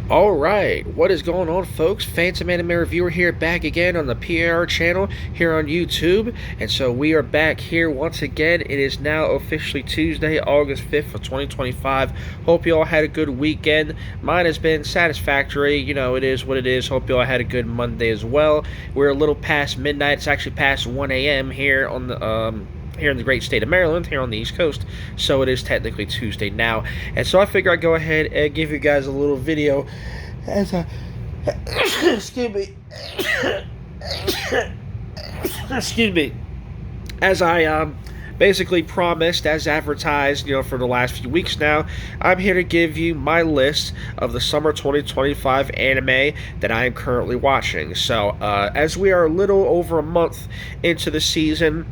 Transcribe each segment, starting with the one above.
All right, what is going on, folks? Phantom Anime Reviewer here, back again on the PAR channel here on YouTube. And so we are back here once again. It is now officially Tuesday, August 5th of 2025. Hope you all had a good weekend. Mine has been satisfactory. You know, it is what it is. Hope you all had a good Monday as well. We're a little past midnight. It's actually past 1 a.m. here on the here in the great state of Maryland, here on the East Coast, so it is technically Tuesday now. And so I figure I'd go ahead and give you guys a little video as I excuse me excuse me as I basically promised, as advertised, for the last few weeks now. I'm here to give you my list of the summer 2025 anime that I am currently watching. So as we are a little over a month into the season,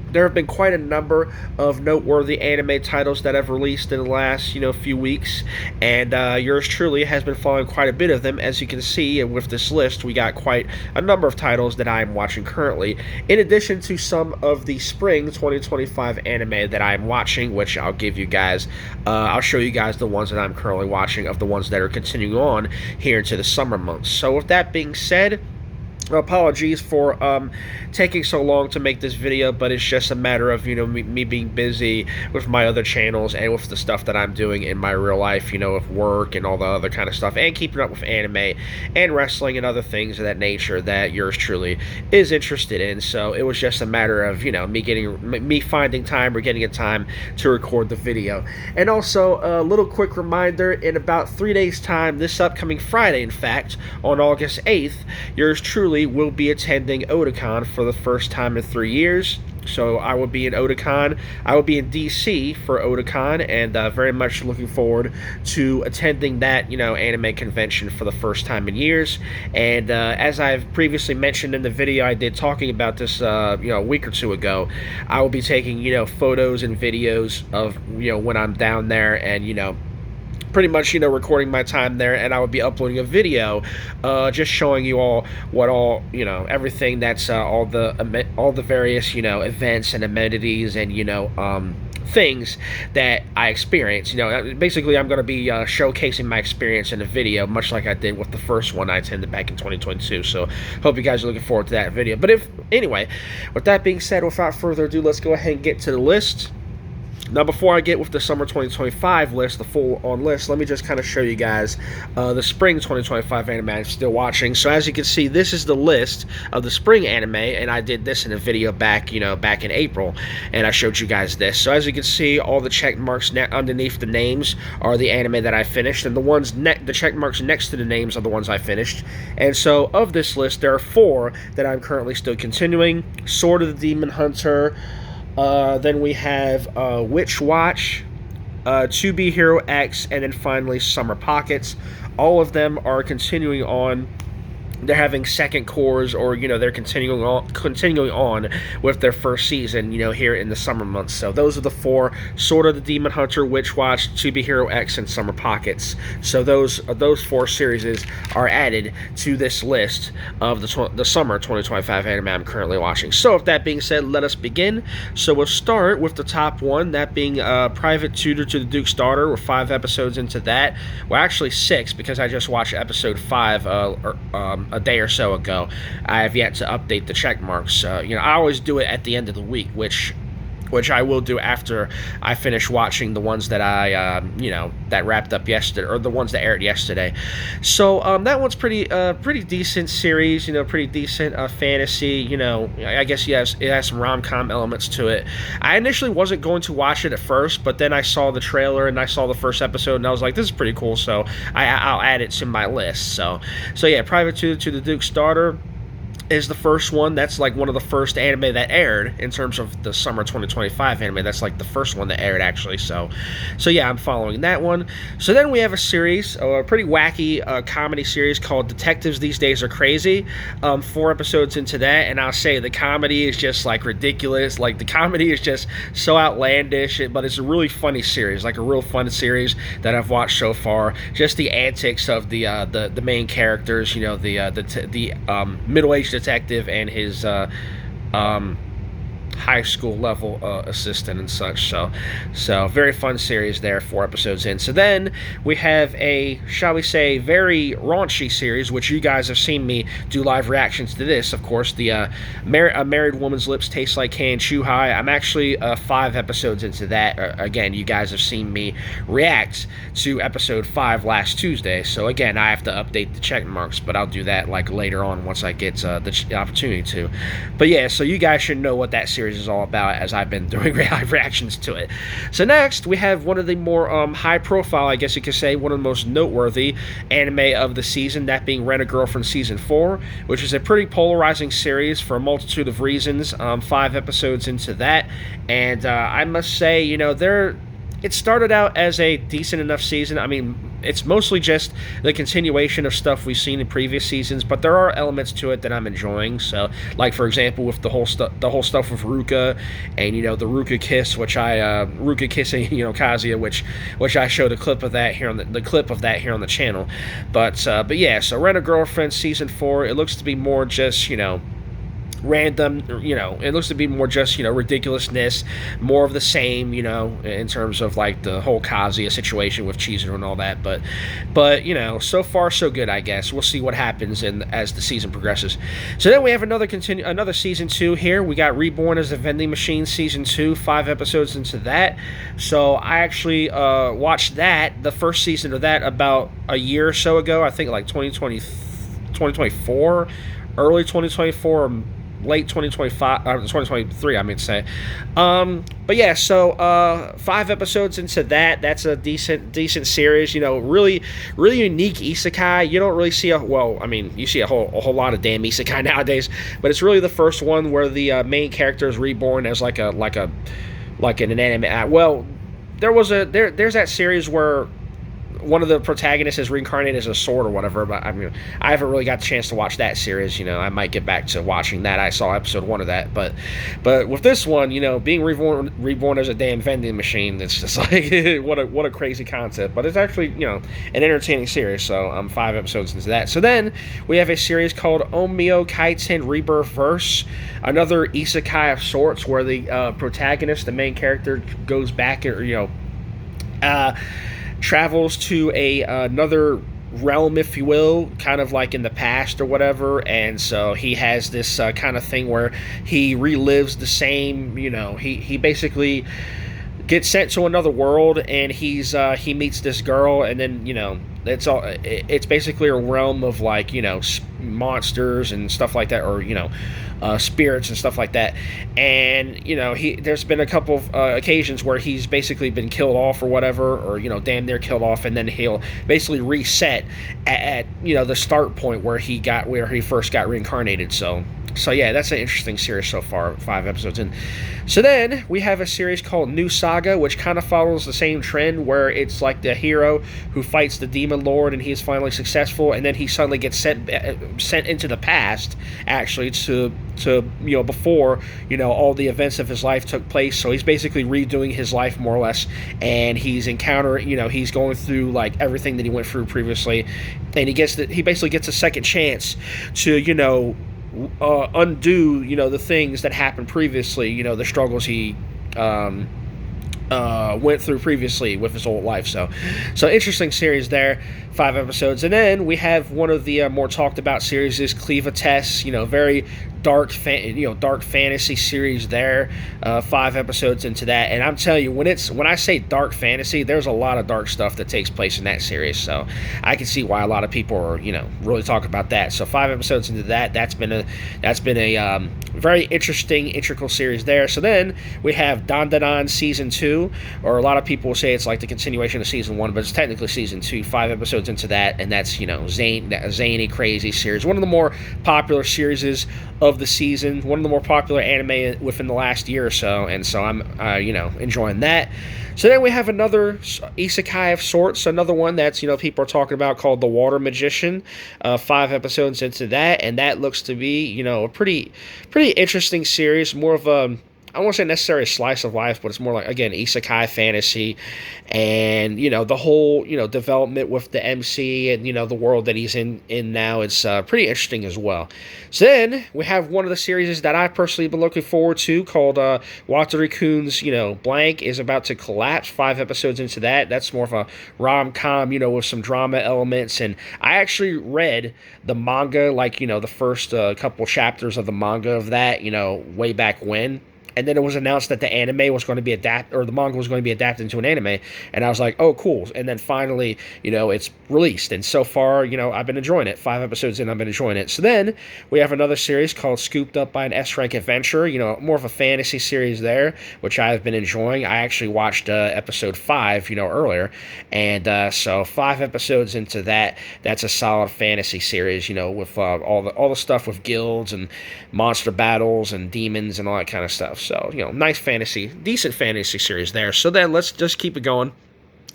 there have been quite a number of noteworthy anime titles that have released in the last, few weeks, and yours truly has been following quite a bit of them. As you can see with this list, we got quite a number of titles that I am watching currently, in addition to some of the spring 2025 anime that I am watching, which I'll give you guys. I'll show you guys the ones that I'm currently watching, of the ones that are continuing on here into the summer months. So with that being said, apologies for taking so long to make this video, but it's just a matter of me being busy with my other channels and with the stuff that I'm doing in my real life, with work and all the other kind of stuff, and keeping up with anime and wrestling and other things of that nature that yours truly is interested in. So it was just a matter of me finding time, or getting a time to record the video. And also a little quick reminder: in about 3 days time, this upcoming Friday, in fact, on August 8th, yours truly will be attending Otakon for the first time in 3 years. So I will be in Otakon. I will be in DC for Otakon, and very much looking forward to attending that, anime convention for the first time in years. And as I've previously mentioned in the video I did talking about this, a week or two ago, I will be taking, photos and videos of, when I'm down there, and, pretty much recording my time there, and I would be uploading a video just showing you all everything that's all the various events and amenities and things that I experience. Basically I'm going to be showcasing my experience in a video, much like I did with the first one I attended back in 2022. So hope you guys are looking forward to that video. But anyway, with that being said, without further ado, let's go ahead and get to the list. Now, before I get with the summer 2025 list, the full-on list, let me just kind of show you guys the spring 2025 anime I'm still watching. So as you can see, this is the list of the spring anime, and I did this in a video back in April, and I showed you guys this. So as you can see, all the check marks underneath the names are the anime that I finished, and the check marks next to the names are the ones I finished. And so of this list, there are 4 that I'm currently still continuing: Sword of the Demon Hunter. Then we have Witch Watch, To Be Hero X, and then finally Summer Pockets. All of them are continuing on. They're having second cores, or they're continuing on with their first season, here in the summer months. So those are the 4: Sword of the Demon Hunter, Witch Watch, To Be Hero X, and Summer Pockets. So those 4 series are added to this list of the summer 2025 anime I'm currently watching. So with that being said, let us begin. So we'll start with the top one, that being Private Tutor to the Duke's Daughter. We're 5 episodes into that. Well, actually 6, because I just watched episode 5 a day or so ago. I have yet to update the check marks. I always do it at the end of the week, which I will do after I finish watching the ones that I, that wrapped up yesterday, or the ones that aired yesterday. So that one's pretty decent series, pretty decent fantasy. I guess it has some rom-com elements to it. I initially wasn't going to watch it at first, but then I saw the trailer and I saw the first episode, and I was like, this is pretty cool. So I'll add it to my list. So yeah, Private Tutor to the Duke's Daughter is the first one. That's like one of the first anime that aired in terms of the summer 2025 anime. That's like the first one that aired, actually. So yeah, I'm following that one. So then we have a series, a pretty wacky comedy series called Detectives These Days Are Crazy. 4 episodes into that, and I'll say the comedy is just like ridiculous. Like, the comedy is just so outlandish, but it's a really funny series, like a real fun series that I've watched so far. Just the antics of the main characters, the middle-aged detective and his high school level assistant and such. So very fun series there. 4 episodes in. So then we have a, shall we say, very raunchy series, which you guys have seen me do live reactions to this. Of course, the A Married Woman's Lips Taste Like Canned Chew High. I'm actually 5 episodes into that. Again, you guys have seen me react to episode 5 last Tuesday. So again, I have to update the check marks, but I'll do that like later on once I get the opportunity to. But yeah, so you guys should know what that series is all about, as I've been doing live reactions to it. So next, we have one of the more high profile, I guess you could say, one of the most noteworthy anime of the season, that being Rent-A-Girlfriend Season 4, which is a pretty polarizing series for a multitude of reasons. 5 episodes into that, and I must say, it started out as a decent enough season. I mean, it's mostly just the continuation of stuff we've seen in previous seasons, but there are elements to it that I'm enjoying. So, like for example, with the whole stuff with Ruka, and the Ruka kiss, which Ruka kissing Kazuya, which I showed a clip of that here on the channel. But yeah, so Rent-A-Girlfriend Season 4, it looks to be more just random, it looks to be more just ridiculousness, more of the same, in terms of like the whole Kazuya situation with Chizuru and all that. But so far so good, I guess. We'll see what happens as the season progresses. So then we have another Season 2 here. We got Reborn as a Vending Machine Season 2, 5 episodes into that. So I actually watched the first season of that about a year or so ago. I think like 2024, early 2024, late 2025, 2023, I mean to say. But yeah, so 5 episodes into that. That's a decent series. Really unique isekai. You don't really see you see a whole lot of damn isekai nowadays, but it's really the first one where the main character is reborn as like an anime. Well, there's that series where one of the protagonists is reincarnated as a sword or whatever, but I mean, I haven't really got the chance to watch that series. I might get back to watching that. I saw episode 1 of that, but with this one, being reborn as a damn vending machine, it's just like what a crazy concept. But it's actually an entertaining series. So I'm 5 episodes into that. So then we have a series called Omio Kaiten Rebirth Verse, another isekai of sorts, where the protagonist, the main character, goes back travels to another realm, if you will, kind of like in the past or whatever, and so he has this kind of thing where he relives the same, he basically gets sent to another world, and he meets this girl, and then it's basically a realm of like monsters and stuff like that, or spirits and stuff like that. And there's been a couple of occasions where he's basically been killed off or whatever, or damn near killed off, and then he'll basically reset at the start point where he first got reincarnated. So yeah, that's an interesting series so far, 5 episodes in. So then we have a series called New Saga, which kind of follows the same trend, where it's like the hero who fights the demon lord, and he's finally successful, and then he suddenly gets sent into the past, actually, to before all the events of his life took place. So he's basically redoing his life more or less, and he's encountering, he's going through like everything that he went through previously, and he basically gets a second chance to undo the things that happened previously, the struggles he went through previously with his whole life. So interesting series there. 5 episodes. And then we have one of the more talked about series is Cleva Tess, very dark fantasy series there. 5 episodes into that, and I'm telling you, when I say dark fantasy, there's a lot of dark stuff that takes place in that series. So I can see why a lot of people are really talking about that. So 5 episodes into that, that's been a very interesting, integral series there. So then we have Dandadan Season 2, or a lot of people will say it's like the continuation of Season 1, but it's technically Season 2. 5 episodes into that, and that's zany, crazy series. One of the more popular series of the season, one of the more popular anime within the last year or so, and so I'm enjoying that. So then we have another isekai of sorts, another one that's people are talking about, called The Water Magician. 5 episodes into that, and that looks to be a pretty interesting series, more of a, I won't say necessarily a slice of life, but it's more like, again, isekai fantasy, and the whole development with the MC and the world that he's in now. It's pretty interesting as well. So then we have one of the series that I personally been looking forward to called Wataru-kun's blank is about to collapse. 5 episodes into that. That's more of a rom-com, with some drama elements. And I actually read the manga, like the first couple chapters of the manga of that, way back when. And then it was announced that the anime was going to be the manga was going to be adapted into an anime, and I was like, oh, cool. And then finally, it's released, and so far, I've been enjoying it. 5 episodes in, I've been enjoying it. So then we have another series called Scooped Up by an S-Rank Adventure, more of a fantasy series there, which I've been enjoying. I actually watched episode 5, earlier, and so 5 episodes into that, that's a solid fantasy series, with all the stuff with guilds and monster battles and demons and all that kind of stuff. So, nice decent fantasy series there. So then let's just keep it going.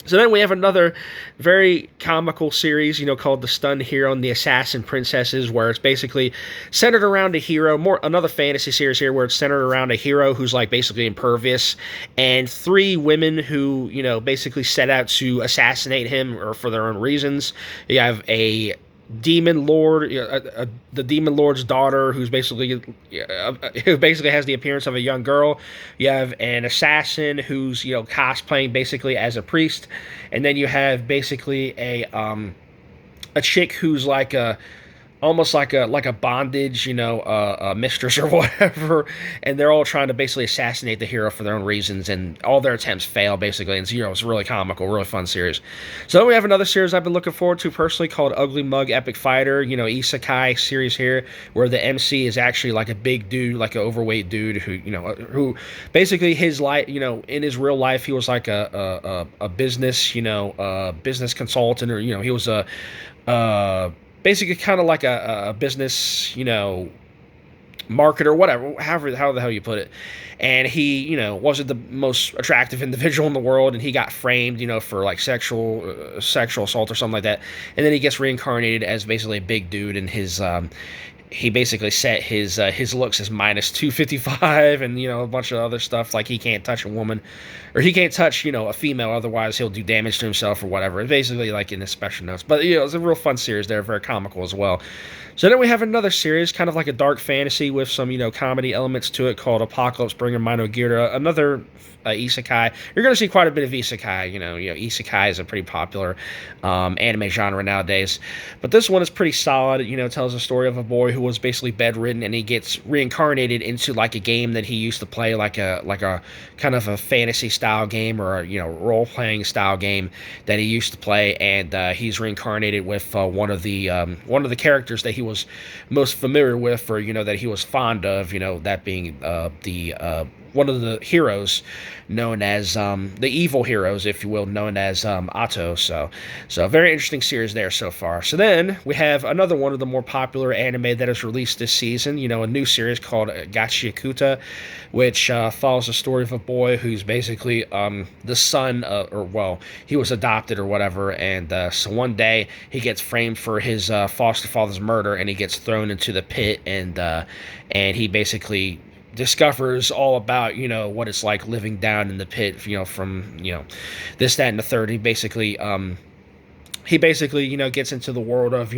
So then we have another very comical series, called The Stunned Hero and the Assassin Princesses, where it's basically centered around a hero, another fantasy series here where it's centered around a hero who's like basically impervious, and 3 women who, basically set out to assassinate him or for their own reasons. You have a demon lord, the demon lord's daughter, who basically has the appearance of a young girl. You have an assassin who's cosplaying basically as a priest, and then you have basically a chick who's like almost like a bondage, a mistress or whatever, and they're all trying to basically assassinate the hero for their own reasons, and all their attempts fail, basically, and Zero's really comical, really fun series. So then we have another series I've been looking forward to personally called Ugly Mug Epic Fighter, isekai series here, where the MC is actually like a big dude, like an overweight dude who basically his life, in his real life, he was like a business, business consultant, or, he was basically kind of like a business, marketer, whatever, how the hell you put it. And he, wasn't the most attractive individual in the world, and he got framed, for like sexual assault or something like that. And then he gets reincarnated as basically a big dude, and he basically set his looks as minus 255, and a bunch of other stuff, like he can't touch a woman, or he can't touch a female, otherwise he'll do damage to himself or whatever. It's basically like in his special notes, but it's a real fun series there, very comical as well. So then we have another series, kind of like a dark fantasy with some comedy elements to it, called Apocalypse Bringer Monogatari, another isekai. You're going to see quite a bit of isekai. Isekai is a pretty popular anime genre nowadays. But this one is pretty solid. It tells a story of a boy who was basically bedridden, and he gets reincarnated into like a game that he used to play, like a kind of a fantasy style game, or a role playing style game that he used to play, and he's reincarnated with one of the characters that he was most familiar with, or that he was fond of. That being one of the heroes, known as the evil heroes, if you will, known as Atto. So a very interesting series there so far. So then we have another one of the more popular anime that is released this season, a new series called Gachiakuta, which follows the story of a boy who's basically the son of, he was adopted or whatever, and so one day he gets framed for his foster father's murder, and he gets thrown into the pit, and he basically discovers all about what it's like living down in the pit, from this, that, and the third. He basically gets into the world of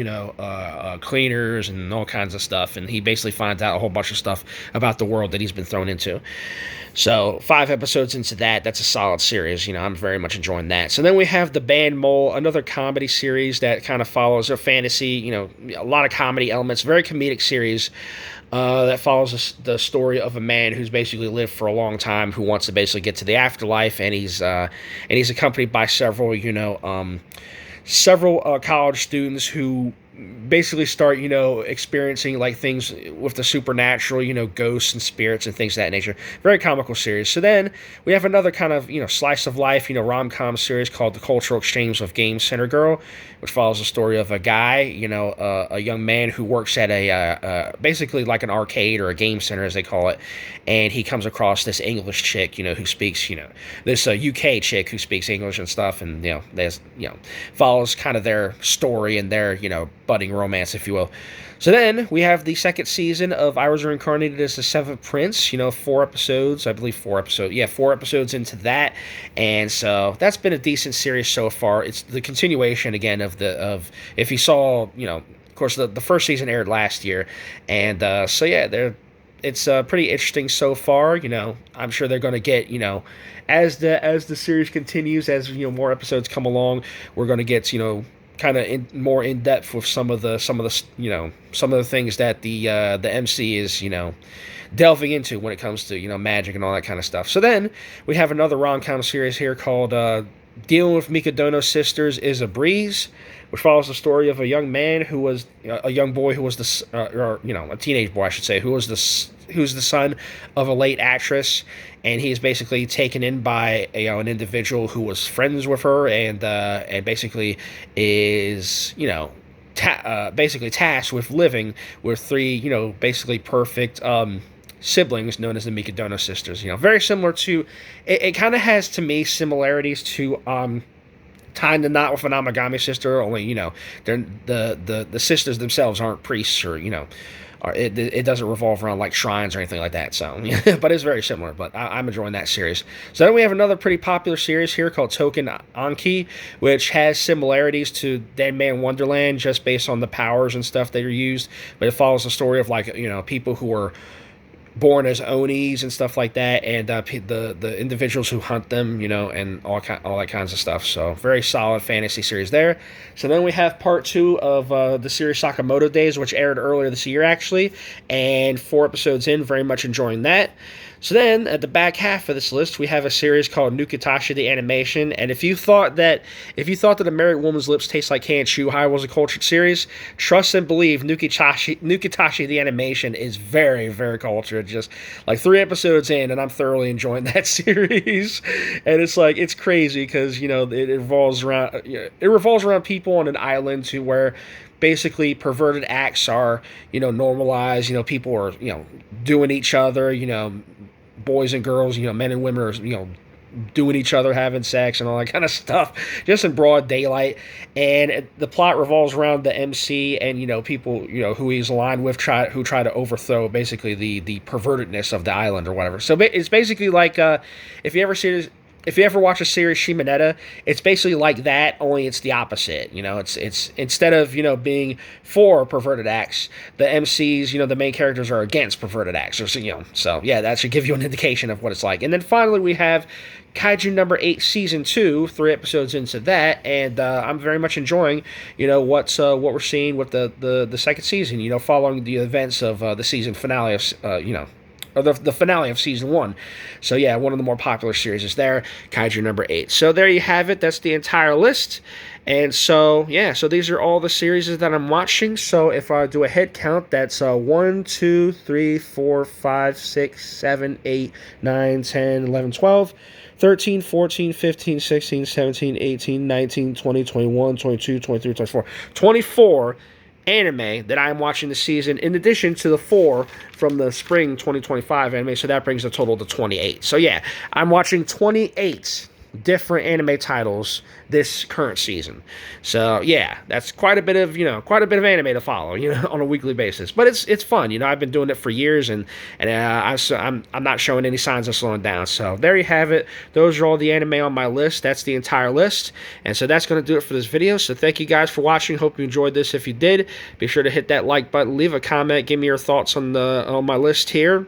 cleaners and all kinds of stuff, and he basically finds out a whole bunch of stuff about the world that he's been thrown into. So 5 episodes into that's a solid series. I'm very much enjoying that. So then we have The Band Mole, another comedy series that kind of follows a fantasy, a lot of comedy elements, very comedic series that follows the story of a man who's basically lived for a long time, who wants to basically get to the afterlife, and he's accompanied by several college students who basically start, experiencing like things with the supernatural, ghosts and spirits and things of that nature. Very comical series. So then we have another kind of, slice of life, rom-com series called The Cultural Exchange of Game Center Girl, which follows the story of a guy, a young man who works at basically like an arcade or a game center, as they call it, and he comes across this English chick, who speaks, this UK chick who speaks English and stuff, and, there's, follows kind of their story and their, budding romance, if you will. So then we have the second season of I Was Reincarnated as the Seventh Prince. 4 episodes, I believe 4 episodes. Yeah, 4 episodes into that, and so that's been a decent series so far. It's the continuation again of if you saw, of course the first season aired last year, and so yeah, it's pretty interesting so far. I'm sure they're going to get, as the series continues, as more episodes come along, we're going to get kind of more in depth with some of the things that the MC is delving into when it comes to magic and all that kind of stuff. So then we have another rom-com series here called Dealing with Mikadono Sisters is a Breeze, which follows the story of a young man who was a young boy who was a teenage boy, I should say, who's the son of a late actress, and he is basically taken in by an individual who was friends with her, and basically is basically tasked with living with 3 basically perfect siblings known as the Mikadono sisters. Very similar to it kind of has to me similarities to tying the knot with an Amagami sister, only they're the sisters themselves aren't priests, or it doesn't revolve around like shrines or anything like that. So, but it's very similar. But I'm enjoying that series. So then we have another pretty popular series here called Token Anki, which has similarities to Dead Man Wonderland just based on the powers and stuff that are used. But it follows the story of people who are born as Onis and stuff like that, and the individuals who hunt them, and all that kinds of stuff. So very solid fantasy series there. So then we have part 2 of the series Sakamoto Days, which aired earlier this year actually, and 4 episodes in, very much enjoying that. So then, at the back half of this list, we have a series called Nukitashi the Animation, and if you thought that A Married Woman's Lips Taste Like Canned Chuhai was a cultured series, trust and believe Nukitashi the Animation is very, very cultured. Just like 3 episodes in, and I'm thoroughly enjoying that series. And it's crazy because it revolves around people on an island to where basically perverted acts are normalized. People are doing each other. Boys and girls, men and women are, doing each other, having sex, and all that kind of stuff, just in broad daylight. And the plot revolves around the MC and, people, who he's aligned with, who try to overthrow, basically, the pervertedness of the island or whatever. So it's basically like, if you ever watch a series Shimonetta, it's basically like that, only it's the opposite. It's instead of being for perverted acts, the MCs, the main characters are against perverted acts. Or so yeah, that should give you an indication of what it's like. And then finally we have Kaiju number 8 season 2, 3 episodes into that, and I'm very much enjoying what we're seeing with the second season. Following the events of the season finale of or the finale of season 1. So yeah, one of the more popular series is there, Kaiju number 8. So there you have it. That's the entire list. And so, yeah, so these are all the series that I'm watching. So if I do a head count, that's 1, 2, 3, 4, 5, 6, 7, 8, 9, 10, 11, 12, 13, 14, 15, 16, 17, 18, 19, 20, 21, 22, 23, 24. 24 anime that I'm watching this season, in addition to the 4 from the spring 2025 anime, so that brings the total to 28. So yeah, I'm watching 28 different anime titles this current season. So yeah, that's quite a bit of anime to follow, on a weekly basis. But it's fun, I've been doing it for years, and I'm not showing any signs of slowing down. So there you have it. Those are all the anime on my list. That's the entire list, and so that's going to do it for this video. So thank you guys for watching. Hope you enjoyed this. If you did, be sure to hit that like button, leave a comment, give me your thoughts on my list here.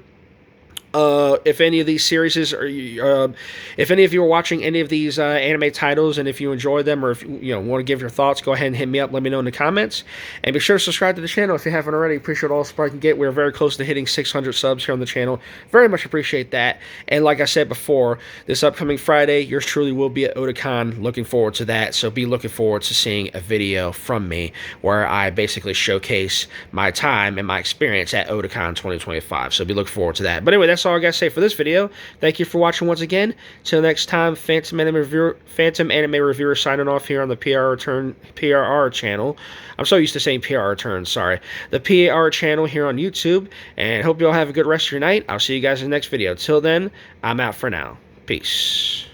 If any of these series if any of you are watching any of these anime titles, and if you enjoy them, or if you want to give your thoughts, go ahead and hit me up. Let me know in the comments, and be sure to subscribe to the channel if you haven't already. Appreciate all the support I can get. We're very close to hitting 600 subs here on the channel. Very much appreciate that. And like I said before, this upcoming Friday, yours truly will be at Otakon. Looking forward to that. So be looking forward to seeing a video from me where I basically showcase my time and my experience at Otakon 2025. So be looking forward to that. But anyway, that's all I got to say for this video. Thank you for watching once again. Till next time, Phantom Anime Reviewer signing off here on the PRR channel. I'm so used to saying PR Return, sorry. The PR channel here on YouTube. And hope you all have a good rest of your night. I'll see you guys in the next video. Till then, I'm out for now. Peace.